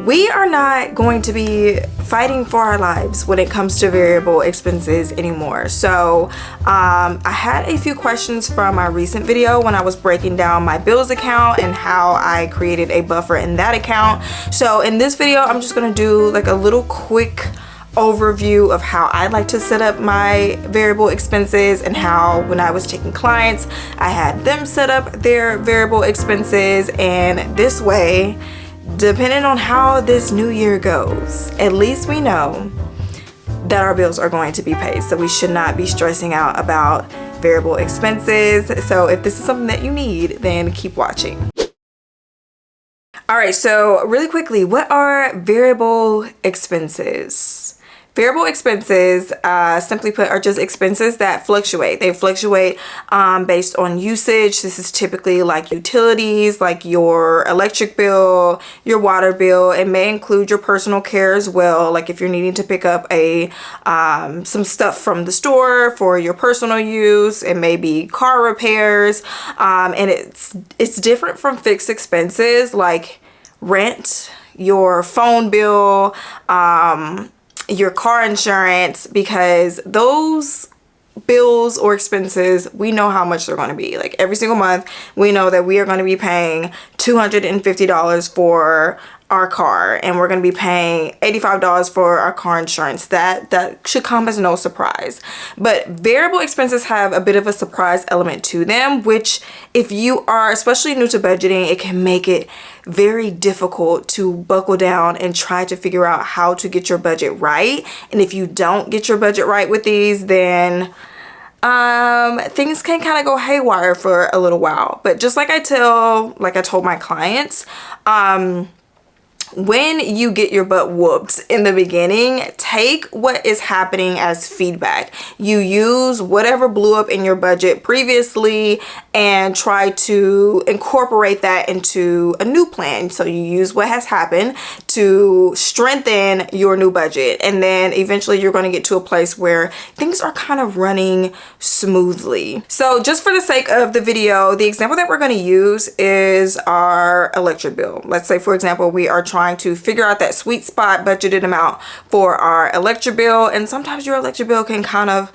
We are not going to be fighting for our lives when it comes to variable expenses anymore. So I had a few questions from my recent video when I was breaking down my bills account and how I created a buffer in that account. So in this video, I'm just gonna do like a little quick overview of how I like to set up my variable expenses and how when I was taking clients, I had them set up their variable expenses, and this way, depending on how this new year goes, at least we know that our bills are going to be paid. So we should not be stressing out about variable expenses. So if this is something that you need, then keep watching. All right, so really quickly, what are variable expenses? Variable expenses, simply put, are just expenses that fluctuate. They fluctuate based on usage. This is typically like utilities, like your electric bill, your water bill. It may include your personal care as well. Like if you're needing to pick up some stuff from the store for your personal use, it may be car repairs. And it's different from fixed expenses like rent, your phone bill, your car insurance, because those bills or expenses, we know how much they're going to be. Like every single month, we know that we are going to be paying $250 for our car, and we're going to be paying $85 for our car insurance. That should come as no surprise. But variable expenses have a bit of a surprise element to them, which if you are especially new to budgeting, it can make it very difficult to buckle down and try to figure out how to get your budget right. And if you don't get your budget right with these, then things can kind of go haywire for a little while. But just like I told my clients, when you get your butt whooped in the beginning, take what is happening as feedback. You use whatever blew up in your budget previously and try to incorporate that into a new plan. So you use what has happened to strengthen your new budget. And then eventually you're going to get to a place where things are kind of running smoothly. So just for the sake of the video, the example that we're going to use is our electric bill. Let's say, for example, we are trying to figure out that sweet spot budgeted amount for our electric bill, and sometimes your electric bill can kind of,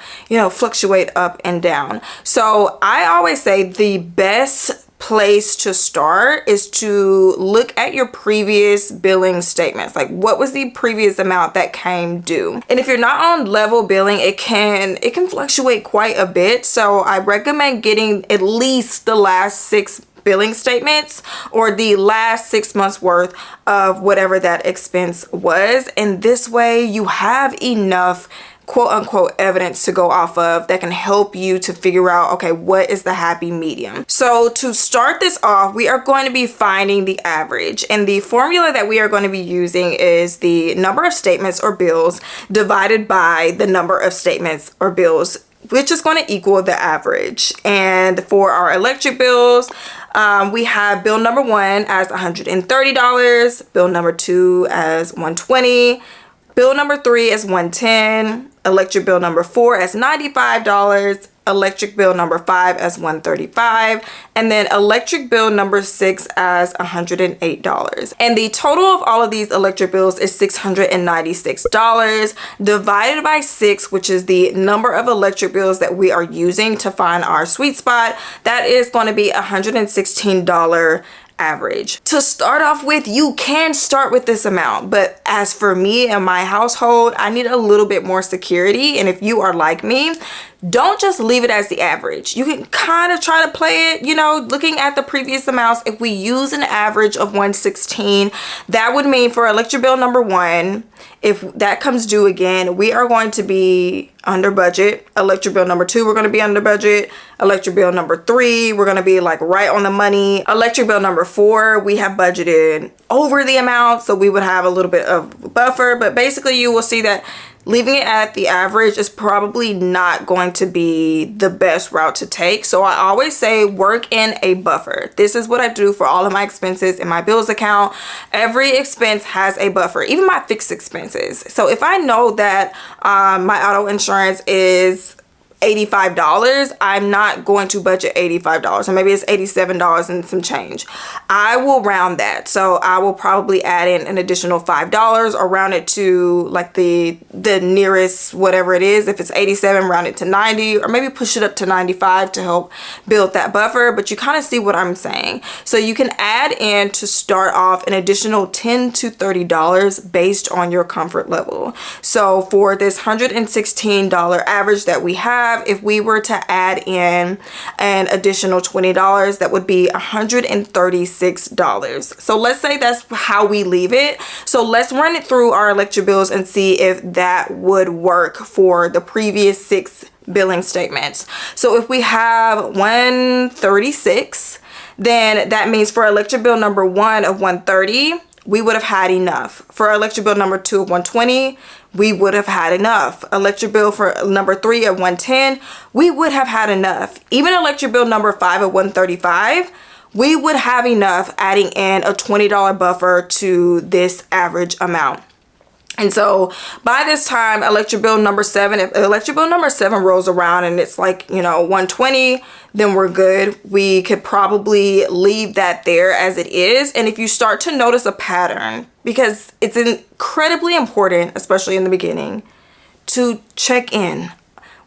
fluctuate up and down. So I always say the best place to start is to look at your previous billing statements. Like, what was the previous amount that came due? And if you're not on level billing, it can fluctuate quite a bit. So I recommend getting at least the last 6 billing statements or the last 6 months worth of whatever that expense was. And this way you have enough quote unquote evidence to go off of that can help you to figure out, okay, what is the happy medium? So to start this off, we are going to be finding the average, and the formula that we are going to be using is the number of statements or bills divided by the number of statements or bills, which is going to equal the average. And for our electric bills, we have bill number 1 as $130, bill number 2 as $120, bill number 3 as $110, electric bill number 4 as $95, electric bill number 5 as $135, and then electric bill number 6 as $108. And the total of all of these electric bills is $696 divided by 6, which is the number of electric bills that we are using to find our sweet spot. That is going to be $116 average. To start off with, you can start with this amount, but as for me and my household, I need a little bit more security. And if you are like me, don't just leave it as the average. You can kind of try to play it, looking at the previous amounts. If we use an average of 116, that would mean for electric bill number 1, if that comes due again, we are going to be under budget. Electric bill number 2, we're going to be under budget. Electric bill number 3, we're going to be like right on the money. Electric bill number 4, we have budgeted over the amount, so we would have a little bit of buffer. But basically you will see that leaving it at the average is probably not going to be the best route to take. So I always say work in a buffer. This is what I do for all of my expenses in my bills account. Every expense has a buffer, even my fixed expenses. So if I know that my auto insurance is $85, I'm not going to budget $85, or maybe it's $87 and some change. I will round that. So I will probably add in an additional $5 or round it to like the nearest whatever it is. If it's 87, round it to 90, or maybe push it up to 95 to help build that buffer. But you kind of see what I'm saying. So you can add in to start off an additional $10 to $30 based on your comfort level. So for this $116 average that we have, if we were to add in an additional $20, that would be $136. So let's say that's how we leave it. So let's run it through our electric bills and see if that would work for the previous 6 billing statements. So if we have 136, then that means for electric bill number 1 of 130, we would have had enough. For electric bill number 2 of 120, we would have had enough. Electric bill for number 3 of 110, we would have had enough. Even electric bill number 5 of 135, we would have enough, adding in a $20 buffer to this average amount. And so by this time, electric bill number 7, if electric bill number 7 rolls around and it's like, 120, then we're good. We could probably leave that there as it is. And if you start to notice a pattern, because it's incredibly important, especially in the beginning, to check in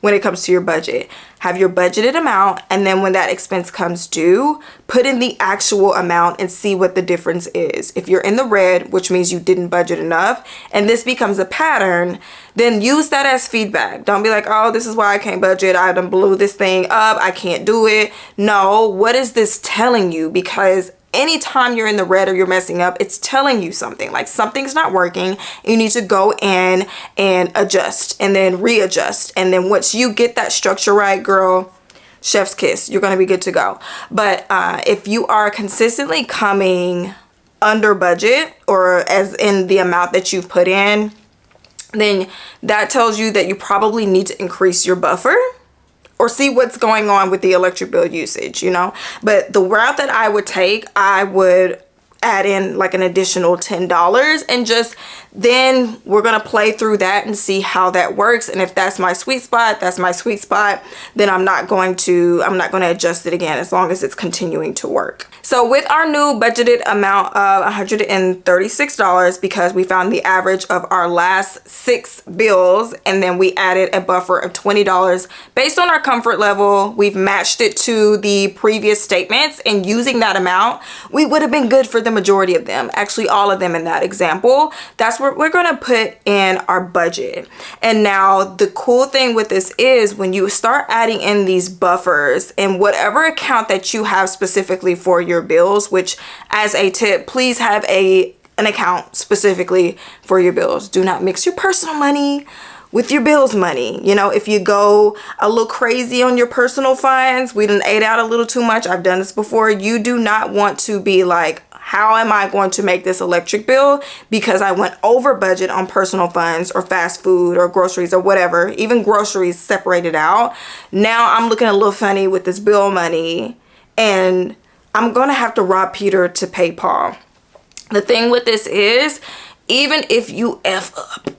when it comes to your budget. Have your budgeted amount, and then when that expense comes due, put in the actual amount and see what the difference is. If you're in the red, which means you didn't budget enough, and this becomes a pattern, then use that as feedback. Don't be like, oh, this is why I can't budget. I done blew this thing up. I can't do it. No, what is this telling you? Because anytime you're in the red or you're messing up, it's telling you something, like something's not working. You need to go in and adjust and then readjust. And then once you get that structure right, girl, chef's kiss, you're going to be good to go. But if you are consistently coming under budget, or as in the amount that you've put in, then that tells you that you probably need to increase your buffer, or see what's going on with the electric bill usage, But the route that I would take, I would add in like an additional $10, and just then we're going to play through that and see how that works. And if that's my sweet spot, that's my sweet spot. Then I'm not going to adjust it again, as long as it's continuing to work. So with our new budgeted amount of $136, because we found the average of our last 6 bills, and then we added a buffer of $20 based on our comfort level, we've matched it to the previous statements, and using that amount, we would have been good for the majority of them, actually all of them in that example. That's what we're going to put in our budget. And now the cool thing with this is when you start adding in these buffers in whatever account that you have specifically for your bills, which as a tip, please have an account specifically for your bills. Do not mix your personal money with your bills money. If you go a little crazy on your personal funds, we done ate out a little too much. I've done this before. You do not want to be like, how am I going to make this electric bill because I went over budget on personal funds or fast food or groceries or whatever, even groceries separated out. Now I'm looking a little funny with this bill money, and I'm going to have to rob Peter to pay Paul. The thing with this is, even if you F up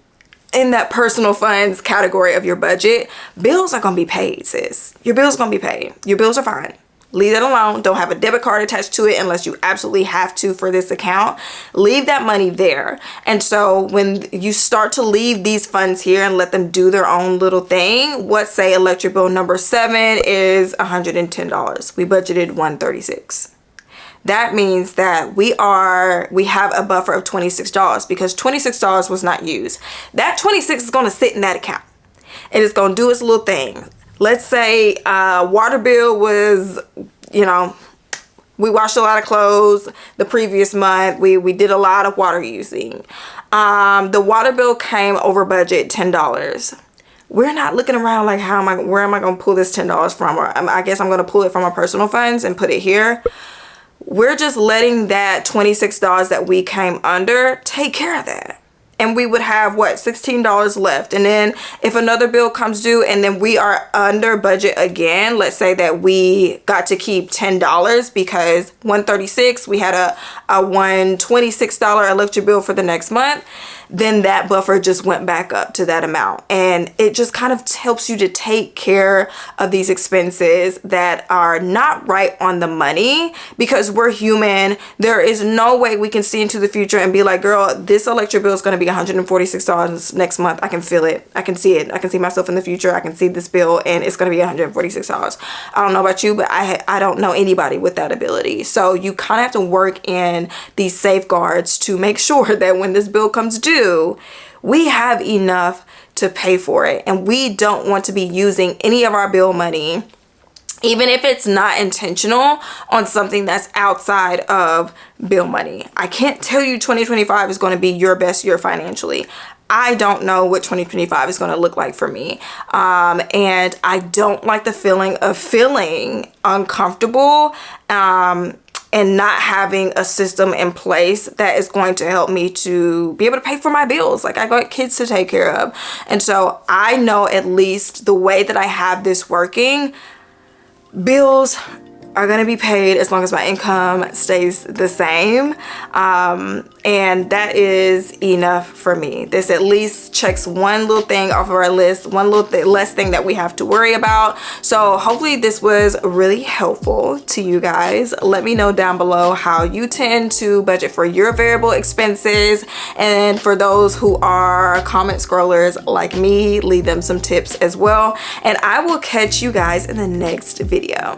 in that personal funds category of your budget, bills are going to be paid, sis. Your bills are going to be paid. Your bills are fine. Leave that alone. Don't have a debit card attached to it unless you absolutely have to for this account. Leave that money there. And so when you start to leave these funds here and let them do their own little thing, what say electric bill number 7 is $110. We budgeted $136. That means that we have a buffer of $26 because $26 was not used. That $26 is going to sit in that account, and it's going to do its little thing. Let's say water bill was, we washed a lot of clothes the previous month. We did a lot of water using. The water bill came over budget $10. We're not looking around like, where am I going to pull this $10 from? Or I guess I'm going to pull it from our personal funds and put it here. We're just letting that $26 that we came under take care of that. And we would have $16 left. And then if another bill comes due and then we are under budget again, let's say that we got to keep $10 because $136, we had a $126 electric bill for the next month. then that buffer just went back up to that amount. And it just kind of helps you to take care of these expenses that are not right on the money, because we're human. There is no way we can see into the future and be like, girl, this electric bill is going to be $146 next month. I can feel it. I can see it. I can see myself in the future. I can see this bill and it's going to be $146. I don't know about you, but I don't know anybody with that ability. So you kind of have to work in these safeguards to make sure that when this bill comes due, we have enough to pay for it. And we don't want to be using any of our bill money, even if it's not intentional, on something that's outside of bill money. I can't tell you 2025 is going to be your best year financially. I don't know what 2025 is going to look like for me. And I don't like the feeling of feeling uncomfortable and not having a system in place that is going to help me to be able to pay for my bills. Like, I got kids to take care of. And so I know at least the way that I have this working, bills are going to be paid as long as my income stays the same. And that is enough for me. This at least checks one little thing off of our list, one little less thing that we have to worry about. So hopefully this was really helpful to you guys. Let me know down below how you tend to budget for your variable expenses. And for those who are comment scrollers like me, leave them some tips as well. And I will catch you guys in the next video.